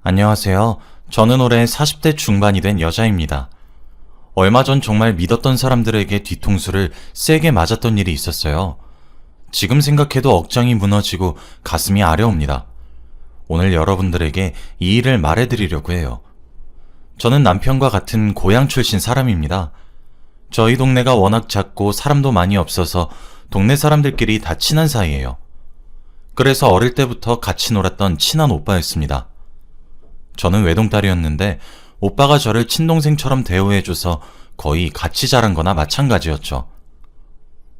안녕하세요. 저는 올해 40대 중반이 된 여자입니다. 얼마 전 정말 믿었던 사람들에게 뒤통수를 세게 맞았던 일이 있었어요. 지금 생각해도 억장이 무너지고 가슴이 아려옵니다. 오늘 여러분들에게 이 일을 말해드리려고 해요. 저는 남편과 같은 고향 출신 사람입니다. 저희 동네가 워낙 작고 사람도 많이 없어서 동네 사람들끼리 다 친한 사이예요. 그래서 어릴 때부터 같이 놀았던 친한 오빠였습니다. 저는 외동딸이었는데 오빠가 저를 친동생처럼 대우해줘서 거의 같이 자란 거나 마찬가지였죠.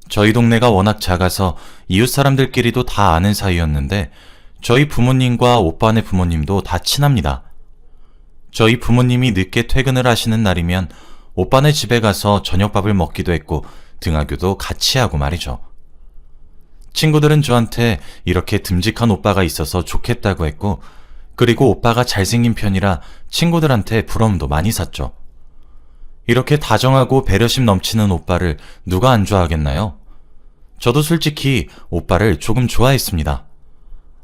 저희 동네가 워낙 작아서 이웃 사람들끼리도 다 아는 사이였는데 저희 부모님과 오빠네 부모님도 다 친합니다. 저희 부모님이 늦게 퇴근을 하시는 날이면 오빠네 집에 가서 저녁밥을 먹기도 했고 등하교도 같이 하고 말이죠. 친구들은 저한테 이렇게 듬직한 오빠가 있어서 좋겠다고 했고 그리고 오빠가 잘생긴 편이라 친구들한테 부러움도 많이 샀죠. 이렇게 다정하고 배려심 넘치는 오빠를 누가 안 좋아하겠나요? 저도 솔직히 오빠를 조금 좋아했습니다.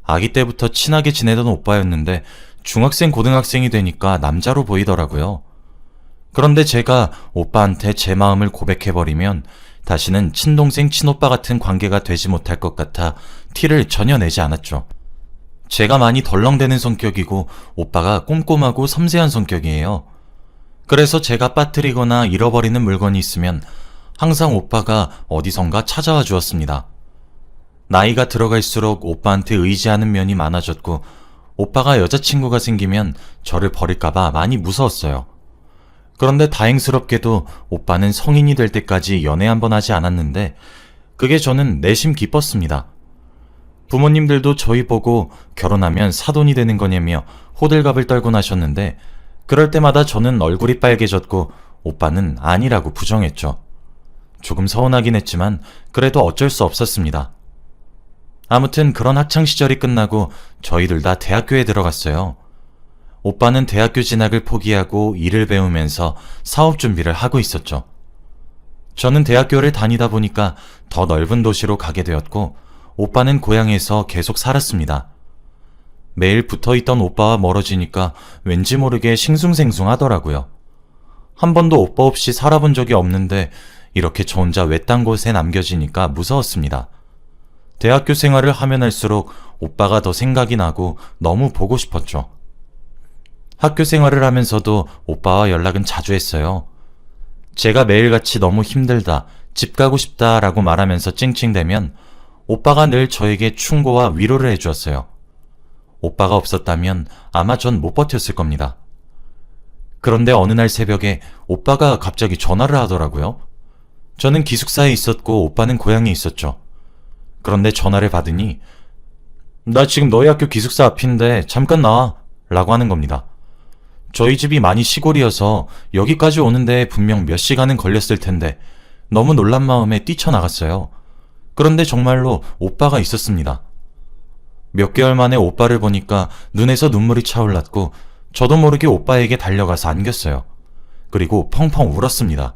아기 때부터 친하게 지내던 오빠였는데 중학생, 고등학생이 되니까 남자로 보이더라고요. 그런데 제가 오빠한테 제 마음을 고백해버리면 다시는 친동생, 친오빠 같은 관계가 되지 못할 것 같아 티를 전혀 내지 않았죠. 제가 많이 덜렁대는 성격이고 오빠가 꼼꼼하고 섬세한 성격이에요. 그래서 제가 빠뜨리거나 잃어버리는 물건이 있으면 항상 오빠가 어디선가 찾아와 주었습니다. 나이가 들어갈수록 오빠한테 의지하는 면이 많아졌고 오빠가 여자친구가 생기면 저를 버릴까봐 많이 무서웠어요. 그런데 다행스럽게도 오빠는 성인이 될 때까지 연애 한번 하지 않았는데 그게 저는 내심 기뻤습니다. 부모님들도 저희 보고 결혼하면 사돈이 되는 거냐며 호들갑을 떨곤 하셨는데 그럴 때마다 저는 얼굴이 빨개졌고 오빠는 아니라고 부정했죠. 조금 서운하긴 했지만 그래도 어쩔 수 없었습니다. 아무튼 그런 학창시절이 끝나고 저희들 다 대학교에 들어갔어요. 오빠는 대학교 진학을 포기하고 일을 배우면서 사업 준비를 하고 있었죠. 저는 대학교를 다니다 보니까 더 넓은 도시로 가게 되었고 오빠는 고향에서 계속 살았습니다. 매일 붙어있던 오빠와 멀어지니까 왠지 모르게 싱숭생숭하더라고요. 한 번도 오빠 없이 살아본 적이 없는데 이렇게 저 혼자 외딴 곳에 남겨지니까 무서웠습니다. 대학교 생활을 하면 할수록 오빠가 더 생각이 나고 너무 보고 싶었죠. 학교 생활을 하면서도 오빠와 연락은 자주 했어요. 제가 매일같이 너무 힘들다, 집 가고 싶다 라고 말하면서 찡찡대면 오빠가 늘 저에게 충고와 위로를 해주었어요. 오빠가 없었다면 아마 전 못 버텼을 겁니다. 그런데 어느 날 새벽에 오빠가 갑자기 전화를 하더라고요. 저는 기숙사에 있었고 오빠는 고향에 있었죠. 그런데 전화를 받으니 나 지금 너희 학교 기숙사 앞인데 잠깐 나와 라고 하는 겁니다. 저희 집이 많이 시골이어서 여기까지 오는데 분명 몇 시간은 걸렸을 텐데 너무 놀란 마음에 뛰쳐나갔어요. 그런데 정말로 오빠가 있었습니다. 몇 개월 만에 오빠를 보니까 눈에서 눈물이 차올랐고 저도 모르게 오빠에게 달려가서 안겼어요. 그리고 펑펑 울었습니다.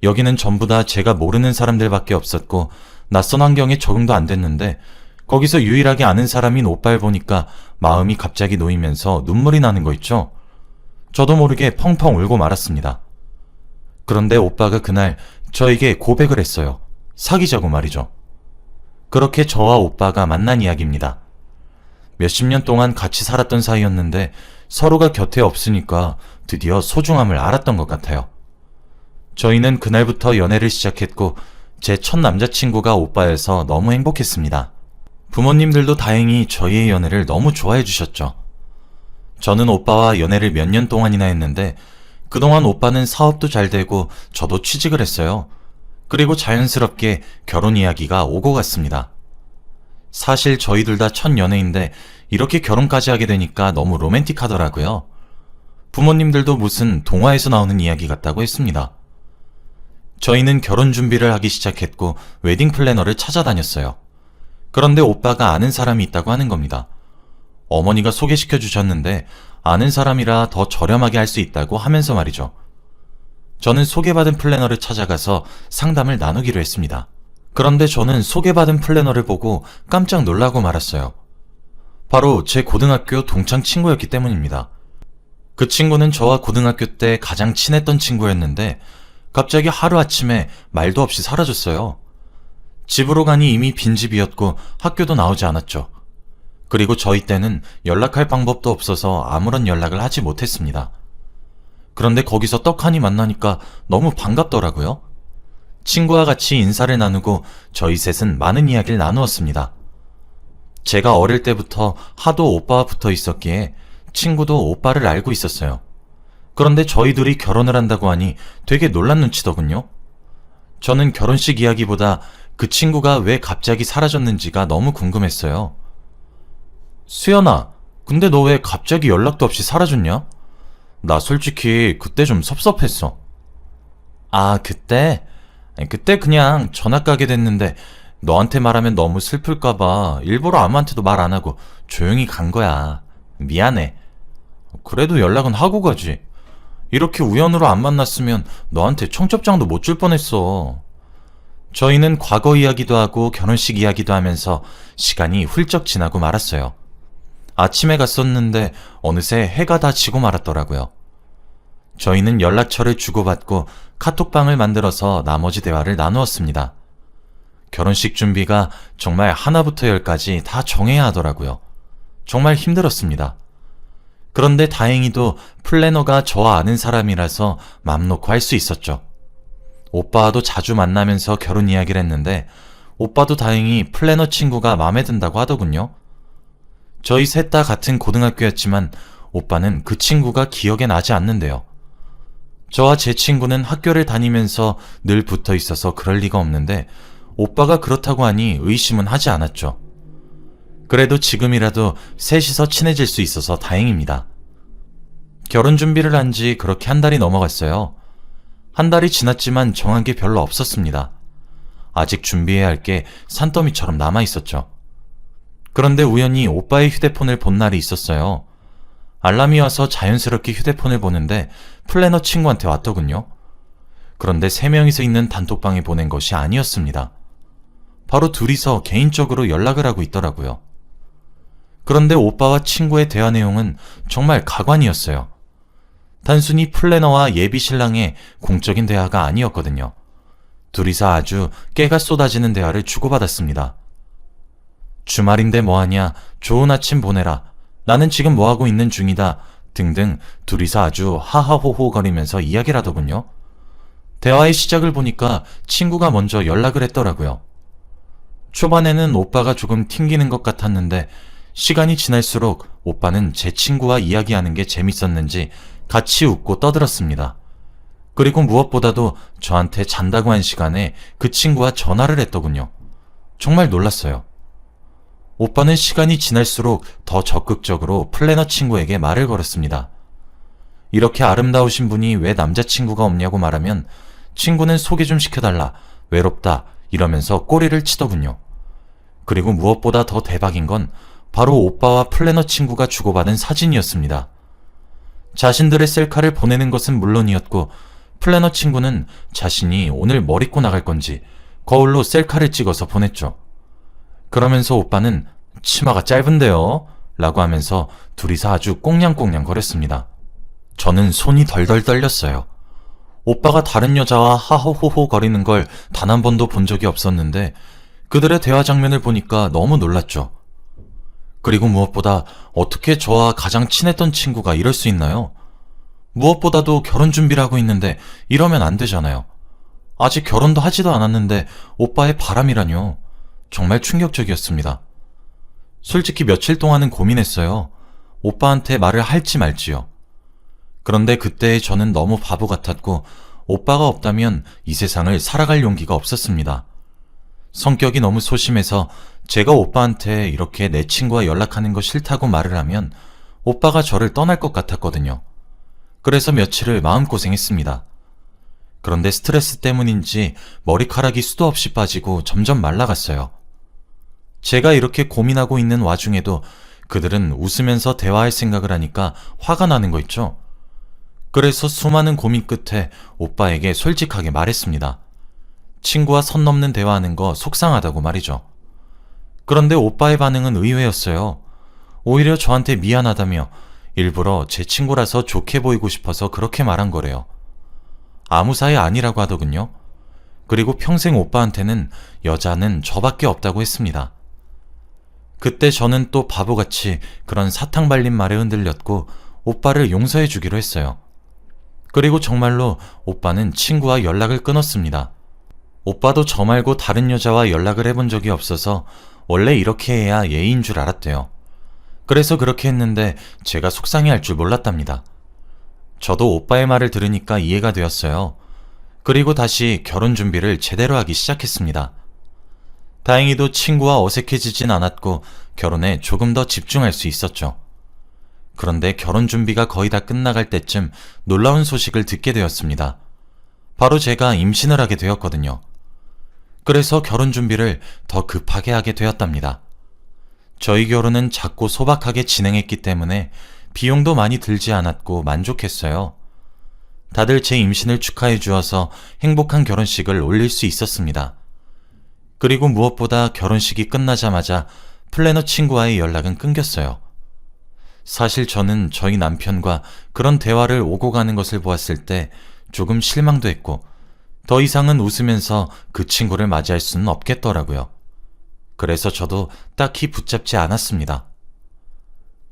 여기는 전부 다 제가 모르는 사람들밖에 없었고 낯선 환경에 적응도 안 됐는데 거기서 유일하게 아는 사람인 오빠를 보니까 마음이 갑자기 놓이면서 눈물이 나는 거 있죠? 저도 모르게 펑펑 울고 말았습니다. 그런데 오빠가 그날 저에게 고백을 했어요. 사귀자고 말이죠. 그렇게 저와 오빠가 만난 이야기입니다. 몇십 년 동안 같이 살았던 사이였는데 서로가 곁에 없으니까 드디어 소중함을 알았던 것 같아요. 저희는 그날부터 연애를 시작했고 제 첫 남자친구가 오빠여서 너무 행복했습니다. 부모님들도 다행히 저희의 연애를 너무 좋아해 주셨죠. 저는 오빠와 연애를 몇 년 동안이나 했는데 그동안 오빠는 사업도 잘 되고 저도 취직을 했어요. 그리고 자연스럽게 결혼 이야기가 오고 갔습니다. 사실 저희들 다 첫 연애인데 이렇게 결혼까지 하게 되니까 너무 로맨틱하더라고요. 부모님들도 무슨 동화에서 나오는 이야기 같다고 했습니다. 저희는 결혼 준비를 하기 시작했고 웨딩 플래너를 찾아다녔어요. 그런데 오빠가 아는 사람이 있다고 하는 겁니다. 어머니가 소개시켜 주셨는데 아는 사람이라 더 저렴하게 할 수 있다고 하면서 말이죠. 저는 소개받은 플래너를 찾아가서 상담을 나누기로 했습니다. 그런데 저는 소개받은 플래너를 보고 깜짝 놀라고 말았어요. 바로 제 고등학교 동창 친구였기 때문입니다. 그 친구는 저와 고등학교 때 가장 친했던 친구였는데 갑자기 하루아침에 말도 없이 사라졌어요. 집으로 가니 이미 빈집이었고 학교도 나오지 않았죠. 그리고 저희 때는 연락할 방법도 없어서 아무런 연락을 하지 못했습니다. 그런데 거기서 떡하니 만나니까 너무 반갑더라고요. 친구와 같이 인사를 나누고 저희 셋은 많은 이야기를 나누었습니다. 제가 어릴 때부터 하도 오빠와 붙어 있었기에 친구도 오빠를 알고 있었어요. 그런데 저희 둘이 결혼을 한다고 하니 되게 놀란 눈치더군요. 저는 결혼식 이야기보다 그 친구가 왜 갑자기 사라졌는지가 너무 궁금했어요. 수연아, 근데 너 왜 갑자기 연락도 없이 사라졌냐? 나 솔직히 그때 좀 섭섭했어. 아, 그때? 그때 그냥 전학 가게 됐는데 너한테 말하면 너무 슬플까봐 일부러 아무한테도 말 안 하고 조용히 간 거야. 미안해. 그래도 연락은 하고 가지. 이렇게 우연으로 안 만났으면 너한테 청첩장도 못 줄 뻔했어. 저희는 과거 이야기도 하고 결혼식 이야기도 하면서 시간이 훌쩍 지나고 말았어요. 아침에 갔었는데 어느새 해가 다 지고 말았더라고요. 저희는 연락처를 주고받고 카톡방을 만들어서 나머지 대화를 나누었습니다. 결혼식 준비가 정말 하나부터 열까지 다 정해야 하더라고요. 정말 힘들었습니다. 그런데 다행히도 플래너가 저와 아는 사람이라서 맘 놓고 할 수 있었죠. 오빠와도 자주 만나면서 결혼 이야기를 했는데 오빠도 다행히 플래너 친구가 마음에 든다고 하더군요. 저희 셋 다 같은 고등학교였지만 오빠는 그 친구가 기억에 나지 않는데요. 저와 제 친구는 학교를 다니면서 늘 붙어 있어서 그럴 리가 없는데 오빠가 그렇다고 하니 의심은 하지 않았죠. 그래도 지금이라도 셋이서 친해질 수 있어서 다행입니다. 결혼 준비를 한 지 그렇게 한 달이 넘어갔어요. 한 달이 지났지만 정한 게 별로 없었습니다. 아직 준비해야 할 게 산더미처럼 남아 있었죠. 그런데 우연히 오빠의 휴대폰을 본 날이 있었어요. 알람이 와서 자연스럽게 휴대폰을 보는데 플래너 친구한테 왔더군요. 그런데 3명이서 있는 단톡방에 보낸 것이 아니었습니다. 바로 둘이서 개인적으로 연락을 하고 있더라고요. 그런데 오빠와 친구의 대화 내용은 정말 가관이었어요. 단순히 플래너와 예비 신랑의 공적인 대화가 아니었거든요. 둘이서 아주 깨가 쏟아지는 대화를 주고받았습니다. 주말인데 뭐하냐, 좋은 아침 보내라, 나는 지금 뭐하고 있는 중이다 등등 둘이서 아주 하하호호 거리면서 이야기를 하더군요. 대화의 시작을 보니까 친구가 먼저 연락을 했더라고요. 초반에는 오빠가 조금 튕기는 것 같았는데 시간이 지날수록 오빠는 제 친구와 이야기하는 게 재밌었는지 같이 웃고 떠들었습니다. 그리고 무엇보다도 저한테 잔다고 한 시간에 그 친구와 전화를 했더군요. 정말 놀랐어요. 오빠는 시간이 지날수록 더 적극적으로 플래너 친구에게 말을 걸었습니다. 이렇게 아름다우신 분이 왜 남자친구가 없냐고 말하면 친구는 소개 좀 시켜달라, 외롭다 이러면서 꼬리를 치더군요. 그리고 무엇보다 더 대박인 건 바로 오빠와 플래너 친구가 주고받은 사진이었습니다. 자신들의 셀카를 보내는 것은 물론이었고 플래너 친구는 자신이 오늘 뭘 입고 나갈 건지 거울로 셀카를 찍어서 보냈죠. 그러면서 오빠는 치마가 짧은데요? 라고 하면서 둘이서 아주 꽁냥꽁냥 거렸습니다. 저는 손이 덜덜 떨렸어요. 오빠가 다른 여자와 하호호호 거리는 걸 단 한 번도 본 적이 없었는데 그들의 대화 장면을 보니까 너무 놀랐죠. 그리고 무엇보다 어떻게 저와 가장 친했던 친구가 이럴 수 있나요? 무엇보다도 결혼 준비를 하고 있는데 이러면 안 되잖아요. 아직 결혼도 하지도 않았는데 오빠의 바람이라뇨. 정말 충격적이었습니다. 솔직히 며칠 동안은 고민했어요. 오빠한테 말을 할지 말지요. 그런데 그때의 저는 너무 바보 같았고 오빠가 없다면 이 세상을 살아갈 용기가 없었습니다. 성격이 너무 소심해서 제가 오빠한테 이렇게 내 친구와 연락하는 거 싫다고 말을 하면 오빠가 저를 떠날 것 같았거든요. 그래서 며칠을 마음고생했습니다. 그런데 스트레스 때문인지 머리카락이 수도 없이 빠지고 점점 말라갔어요. 제가 이렇게 고민하고 있는 와중에도 그들은 웃으면서 대화할 생각을 하니까 화가 나는 거 있죠. 그래서 수많은 고민 끝에 오빠에게 솔직하게 말했습니다. 친구와 선 넘는 대화하는 거 속상하다고 말이죠. 그런데 오빠의 반응은 의외였어요. 오히려 저한테 미안하다며 일부러 제 친구라서 좋게 보이고 싶어서 그렇게 말한 거래요. 아무 사이 아니라고 하더군요. 그리고 평생 오빠한테는 여자는 저밖에 없다고 했습니다. 그때 저는 또 바보같이 그런 사탕 발린 말에 흔들렸고 오빠를 용서해 주기로 했어요. 그리고 정말로 오빠는 친구와 연락을 끊었습니다. 오빠도 저 말고 다른 여자와 연락을 해본 적이 없어서 원래 이렇게 해야 예의인 줄 알았대요. 그래서 그렇게 했는데 제가 속상해할 줄 몰랐답니다. 저도 오빠의 말을 들으니까 이해가 되었어요. 그리고 다시 결혼 준비를 제대로 하기 시작했습니다. 다행히도 친구와 어색해지진 않았고 결혼에 조금 더 집중할 수 있었죠. 그런데 결혼 준비가 거의 다 끝나갈 때쯤 놀라운 소식을 듣게 되었습니다. 바로 제가 임신을 하게 되었거든요. 그래서 결혼 준비를 더 급하게 하게 되었답니다. 저희 결혼은 작고 소박하게 진행했기 때문에 비용도 많이 들지 않았고 만족했어요. 다들 제 임신을 축하해 주어서 행복한 결혼식을 올릴 수 있었습니다. 그리고 무엇보다 결혼식이 끝나자마자 플래너 친구와의 연락은 끊겼어요. 사실 저는 저희 남편과 그런 대화를 오고 가는 것을 보았을 때 조금 실망도 했고 더 이상은 웃으면서 그 친구를 맞이할 수는 없겠더라고요. 그래서 저도 딱히 붙잡지 않았습니다.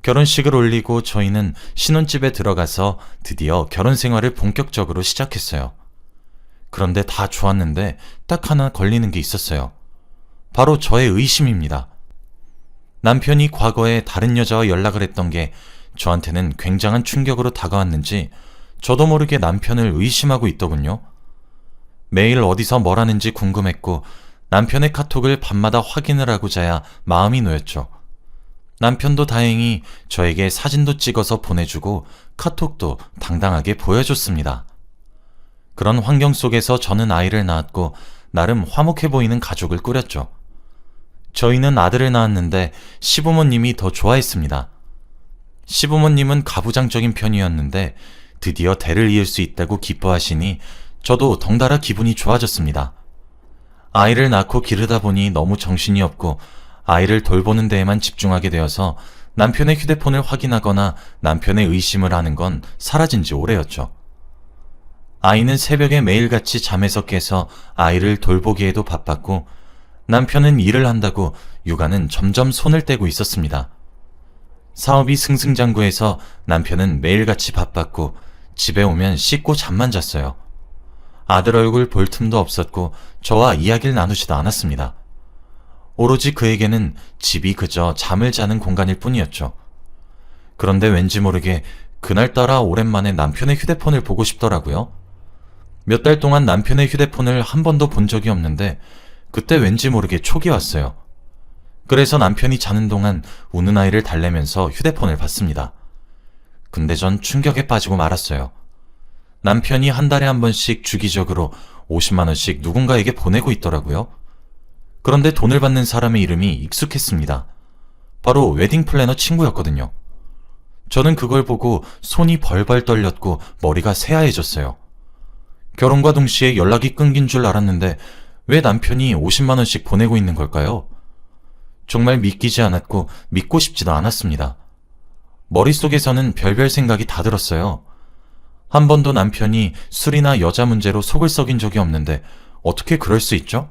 결혼식을 올리고 저희는 신혼집에 들어가서 드디어 결혼 생활을 본격적으로 시작했어요. 그런데 다 좋았는데 딱 하나 걸리는 게 있었어요. 바로 저의 의심입니다. 남편이 과거에 다른 여자와 연락을 했던 게 저한테는 굉장한 충격으로 다가왔는지 저도 모르게 남편을 의심하고 있더군요. 매일 어디서 뭘 하는지 궁금했고 남편의 카톡을 밤마다 확인을 하고자야 마음이 놓였죠. 남편도 다행히 저에게 사진도 찍어서 보내주고 카톡도 당당하게 보여줬습니다. 그런 환경 속에서 저는 아이를 낳았고 나름 화목해 보이는 가족을 꾸렸죠. 저희는 아들을 낳았는데 시부모님이 더 좋아했습니다. 시부모님은 가부장적인 편이었는데 드디어 대를 이을 수 있다고 기뻐하시니 저도 덩달아 기분이 좋아졌습니다. 아이를 낳고 기르다 보니 너무 정신이 없고 아이를 돌보는 데에만 집중하게 되어서 남편의 휴대폰을 확인하거나 남편의 의심을 하는 건 사라진 지 오래였죠. 아이는 새벽에 매일같이 잠에서 깨서 아이를 돌보기에도 바빴고 남편은 일을 한다고 육아는 점점 손을 떼고 있었습니다. 사업이 승승장구해서 남편은 매일같이 바빴고 집에 오면 씻고 잠만 잤어요. 아들 얼굴 볼 틈도 없었고 저와 이야기를 나누지도 않았습니다. 오로지 그에게는 집이 그저 잠을 자는 공간일 뿐이었죠. 그런데 왠지 모르게 그날따라 오랜만에 남편의 휴대폰을 보고 싶더라고요. 몇 달 동안 남편의 휴대폰을 한 번도 본 적이 없는데 그때 왠지 모르게 촉이 왔어요. 그래서 남편이 자는 동안 우는 아이를 달래면서 휴대폰을 봤습니다. 근데 전 충격에 빠지고 말았어요. 남편이 한 달에 한 번씩 주기적으로 50만 원씩 누군가에게 보내고 있더라고요. 그런데 돈을 받는 사람의 이름이 익숙했습니다. 바로 웨딩 플래너 친구였거든요. 저는 그걸 보고 손이 벌벌 떨렸고 머리가 새하얘졌어요. 결혼과 동시에 연락이 끊긴 줄 알았는데 왜 남편이 50만 원씩 보내고 있는 걸까요? 정말 믿기지 않았고 믿고 싶지도 않았습니다. 머릿속에서는 별별 생각이 다 들었어요. 한 번도 남편이 술이나 여자 문제로 속을 썩인 적이 없는데 어떻게 그럴 수 있죠?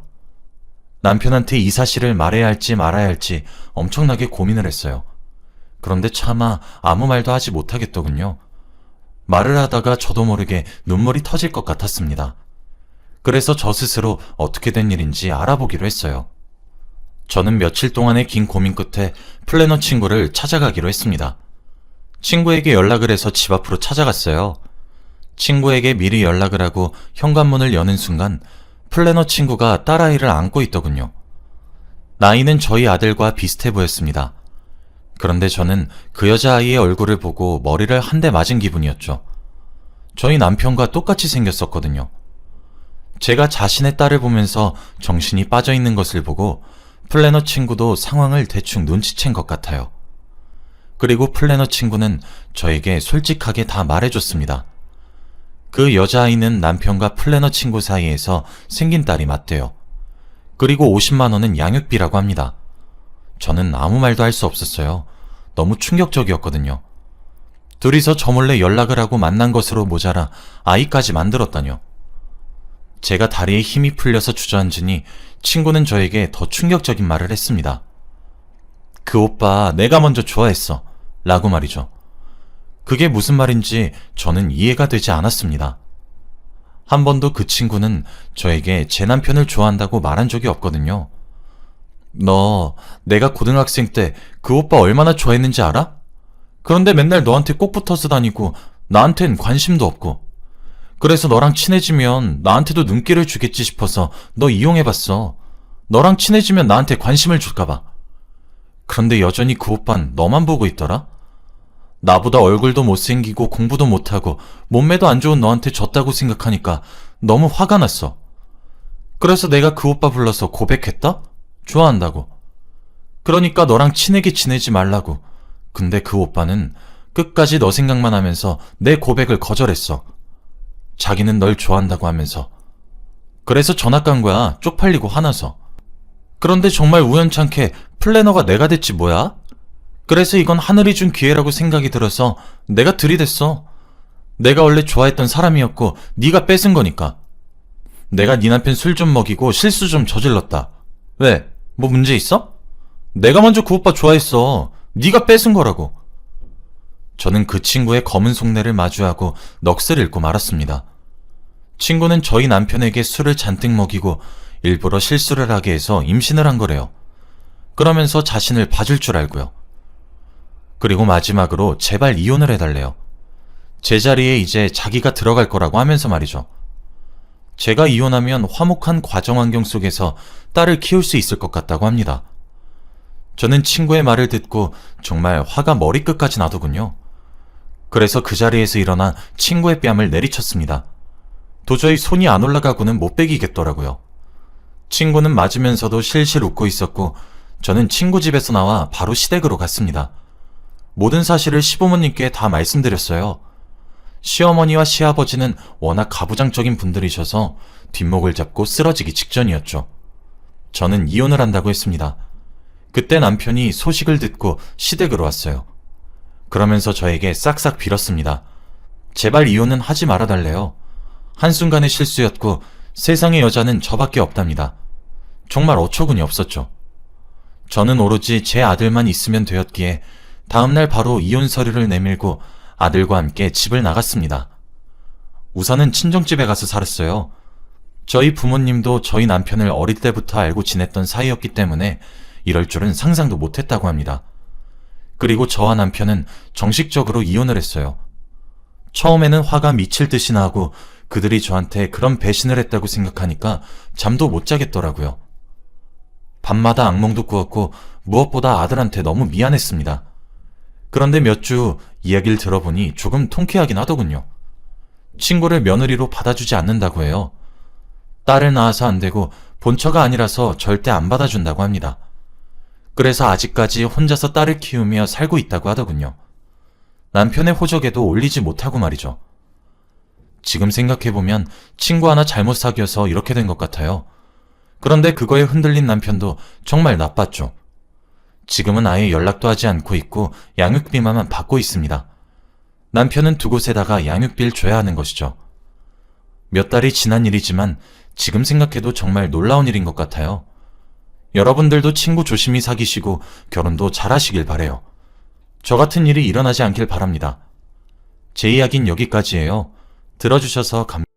남편한테 이 사실을 말해야 할지 말아야 할지 엄청나게 고민을 했어요. 그런데 차마 아무 말도 하지 못하겠더군요. 말을 하다가 저도 모르게 눈물이 터질 것 같았습니다. 그래서 저 스스로 어떻게 된 일인지 알아보기로 했어요. 저는 며칠 동안의 긴 고민 끝에 플래너 친구를 찾아가기로 했습니다. 친구에게 연락을 해서 집 앞으로 찾아갔어요. 친구에게 미리 연락을 하고 현관문을 여는 순간 플래너 친구가 딸아이를 안고 있더군요. 나이는 저희 아들과 비슷해 보였습니다. 그런데 저는 그 여자아이의 얼굴을 보고 머리를 한 대 맞은 기분이었죠. 저희 남편과 똑같이 생겼었거든요. 제가 자신의 딸을 보면서 정신이 빠져있는 것을 보고 플래너 친구도 상황을 대충 눈치챈 것 같아요. 그리고 플래너 친구는 저에게 솔직하게 다 말해줬습니다. 그 여자아이는 남편과 플래너 친구 사이에서 생긴 딸이 맞대요. 그리고 50만 원은 양육비라고 합니다. 저는 아무 말도 할 수 없었어요. 너무 충격적이었거든요. 둘이서 저 몰래 연락을 하고 만난 것으로 모자라 아이까지 만들었다뇨. 제가 다리에 힘이 풀려서 주저앉으니 친구는 저에게 더 충격적인 말을 했습니다. 그 오빠 내가 먼저 좋아했어. 라고 말이죠. 그게 무슨 말인지 저는 이해가 되지 않았습니다. 한 번도 그 친구는 저에게 제 남편을 좋아한다고 말한 적이 없거든요. 너 내가 고등학생 때 그 오빠 얼마나 좋아했는지 알아? 그런데 맨날 너한테 꼭 붙어서 다니고 나한텐 관심도 없고. 그래서 너랑 친해지면 나한테도 눈길을 주겠지 싶어서 너 이용해봤어. 너랑 친해지면 나한테 관심을 줄까봐. 그런데 여전히 그 오빤 너만 보고 있더라? 나보다 얼굴도 못생기고 공부도 못하고 몸매도 안 좋은 너한테 졌다고 생각하니까 너무 화가 났어. 그래서 내가 그 오빠 불러서 고백했다? 좋아한다고. 그러니까 너랑 친하게 지내지 말라고. 근데 그 오빠는 끝까지 너 생각만 하면서 내 고백을 거절했어. 자기는 널 좋아한다고 하면서. 그래서 전학 간 거야. 쪽팔리고 화나서. 그런데 정말 우연찮게 플래너가 내가 됐지 뭐야? 그래서 이건 하늘이 준 기회라고 생각이 들어서 내가 들이댔어. 내가 원래 좋아했던 사람이었고 네가 뺏은 거니까. 내가 네 남편 술 좀 먹이고 실수 좀 저질렀다. 왜? 뭐 문제 있어? 내가 먼저 그 오빠 좋아했어. 네가 뺏은 거라고. 저는 그 친구의 검은 속내를 마주하고 넋을 잃고 말았습니다. 친구는 저희 남편에게 술을 잔뜩 먹이고 일부러 실수를 하게 해서 임신을 한 거래요. 그러면서 자신을 봐줄 줄 알고요. 그리고 마지막으로 제발 이혼을 해달래요. 제 자리에 이제 자기가 들어갈 거라고 하면서 말이죠. 제가 이혼하면 화목한 가정환경 속에서 딸을 키울 수 있을 것 같다고 합니다. 저는 친구의 말을 듣고 정말 화가 머리끝까지 나더군요. 그래서 그 자리에서 일어나 친구의 뺨을 내리쳤습니다. 도저히 손이 안 올라가고는 못 베기겠더라고요. 친구는 맞으면서도 실실 웃고 있었고 저는 친구 집에서 나와 바로 시댁으로 갔습니다. 모든 사실을 시부모님께 다 말씀드렸어요. 시어머니와 시아버지는 워낙 가부장적인 분들이셔서 뒷목을 잡고 쓰러지기 직전이었죠. 저는 이혼을 한다고 했습니다. 그때 남편이 소식을 듣고 시댁으로 왔어요. 그러면서 저에게 싹싹 빌었습니다. 제발 이혼은 하지 말아달래요. 한순간의 실수였고 세상의 여자는 저밖에 없답니다. 정말 어처구니 없었죠. 저는 오로지 제 아들만 있으면 되었기에 다음날 바로 이혼 서류를 내밀고 아들과 함께 집을 나갔습니다. 우선은 친정집에 가서 살았어요. 저희 부모님도 저희 남편을 어릴 때부터 알고 지냈던 사이였기 때문에 이럴 줄은 상상도 못했다고 합니다. 그리고 저와 남편은 정식적으로 이혼을 했어요. 처음에는 화가 미칠 듯이 나고 그들이 저한테 그런 배신을 했다고 생각하니까 잠도 못 자겠더라고요. 밤마다 악몽도 꾸었고 무엇보다 아들한테 너무 미안했습니다. 그런데 몇 주 이야기를 들어보니 조금 통쾌하긴 하더군요. 친구를 며느리로 받아주지 않는다고 해요. 딸을 낳아서 안 되고 본처가 아니라서 절대 안 받아준다고 합니다. 그래서 아직까지 혼자서 딸을 키우며 살고 있다고 하더군요. 남편의 호적에도 올리지 못하고 말이죠. 지금 생각해보면 친구 하나 잘못 사귀어서 이렇게 된 것 같아요. 그런데 그거에 흔들린 남편도 정말 나빴죠. 지금은 아예 연락도 하지 않고 있고 양육비만 받고 있습니다. 남편은 두 곳에다가 양육비를 줘야 하는 것이죠. 몇 달이 지난 일이지만 지금 생각해도 정말 놀라운 일인 것 같아요. 여러분들도 친구 조심히 사귀시고 결혼도 잘하시길 바래요. 저 같은 일이 일어나지 않길 바랍니다. 제 이야기는 여기까지예요. 들어주셔서 감사합니다.